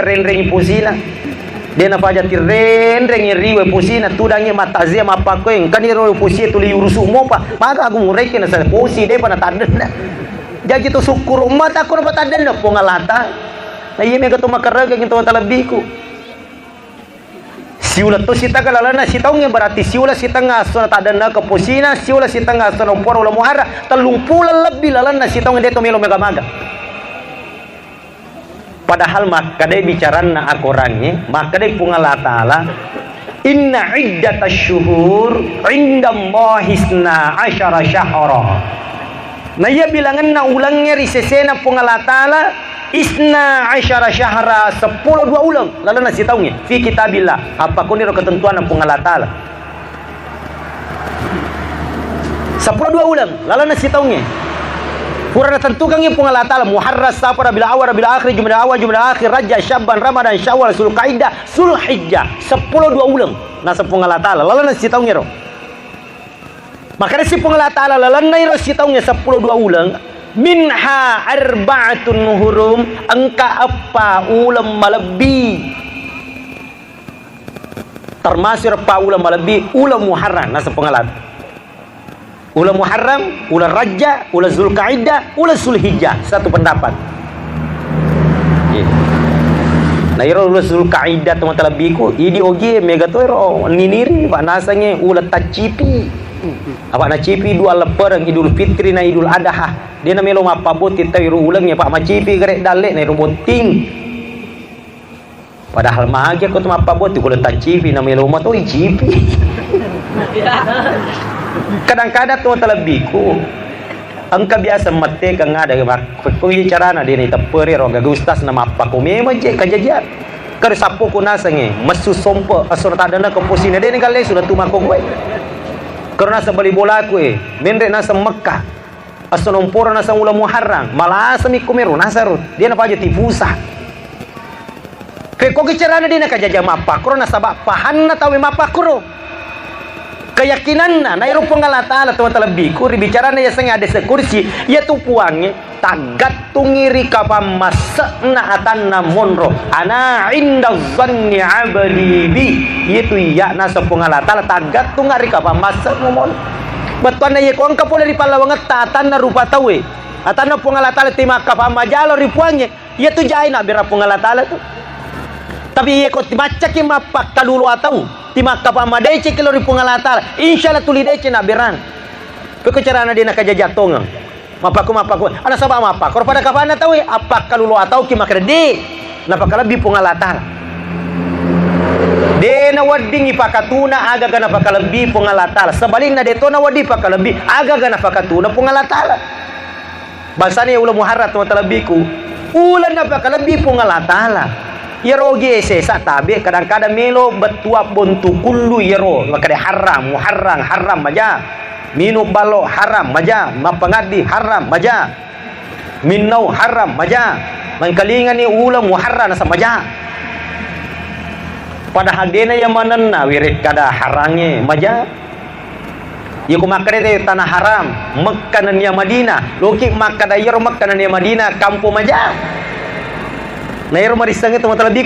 riwe renrengi pusina. Dia na paja renrengi riwe pusina tudangi matazia mapakoeng kaniro pusi tuli urusu mopa. Maka aku mureke na sa pusi de pa natadena. Jadi to syukur umat aku na patadena pongalata. Na yeme ka to makaraga kinto talabiku. Siula to sita kalalana sita nge berarti siula sita ngaso na tadana ke pusina siula sita ngaso na umpor ulah muhara telungpula lebih lalana sita nge deto melo mega-maga. Padahal makadai bicarana akorannya makadai pungala ta'ala inna iddatash syuhur indallahi 12 syahra. Nah ia bilangan na ulangnya risesena pungala ta'ala 12 syahra 10 dua ulang lalu nasi tahunya fi kitabillah apa kau ni ketentuan pungala ta'ala 10 dua ulang lalu nasi tahunya Pura tentukan yang pungala ta'ala Muharram Safar Rabiul Awal Rabiul Akhir Jumadil Awal Jumadil Akhir Rajab Sya'ban Ramadan Syawal Zulqa'dah Zulhijjah 10 dua ulang nasa pungala ta'ala lalu nasi tahunya roh makanya si pungala ta'ala lalu nasi tahunya 10 dua ulang minha arba'atun hurum engka apa ulam malabi termasuk apa ulam malabi ulam muharram nasa pengalat ulam muharram ulam rajab ulam zulqa'dah ulam zulhijjah satu pendapat nah iro ulam zulqa'dah teman talabiku idi oge mega toiro niniri pak nasanya ulam tacipi apa na cipi dua leperang Idul Fitri na Idul Adha dia na melo mapaboti tawiru ulangnya pak macipi gerek dalek na roboting padahal mahagia ko mapaboti ko ta cipi na melo mato cipi kadang-kadang to talabiku angka biasa mate kang ada ko carana dia ni tapere ro gagustas na mapako memang je kajajar kar sapo ko nasange masu sompo asor tadana ko posina dia ni kale sudah tumako gue karena sebali bola aku menrek nasa Mekah asanompora nasa ulam Muharram malah asami kumeru nasarut dia napa aja tipusa kok kecerana dia nak jaja mapa kro nasa pahanna tawe mapa kro keyakinan na iru pengala ta'ala teman talabiku ribicarana ya senga ada sekursi ya tu puangnya tagat tungiri kapam masakna atanna monro ana inda zanni abdi bi itu ya nasa pengala ta'ala tagat tungari kapam masak mon betuana ye kuang kapo dari palawangat atanna rupa tawe atanna pengala ta'ala tima kapam majalo ripuangnya ya tu jai nak bera pengala ta'ala tu tapi ye ko baca ki mapak kalulu atau timaka pamadai cek lori pungalatar insyaallah tuli dece na beran kekecarana dia nak jajatongang mapaku ana sabab mapak kor pada kapana tahu apa kalulu atau ki makredi napakala bi pungalatar de na wading ipakatuna aga gana pakalabi pungalatar sebaliknya de to na wadi pakalabi aga gana pakatuna pungalatar basane ulah muharrat wa talabiku ulah na pakalabi pungalatar yero ge sesa tabe kadang-kadang melo betua bontu kullu yero makade haram muharram haram maja minu balo haram maja mapangadi haram maja minnau haram maja mangkalingan ni ulam muharram sa maja padahal dena yang manenna wirid kada harange maja ya kumakade tanah haram Mekkah dan Madinah loki makada yero Mekkah dan Madinah kampung maja na yero marisang itu matalabi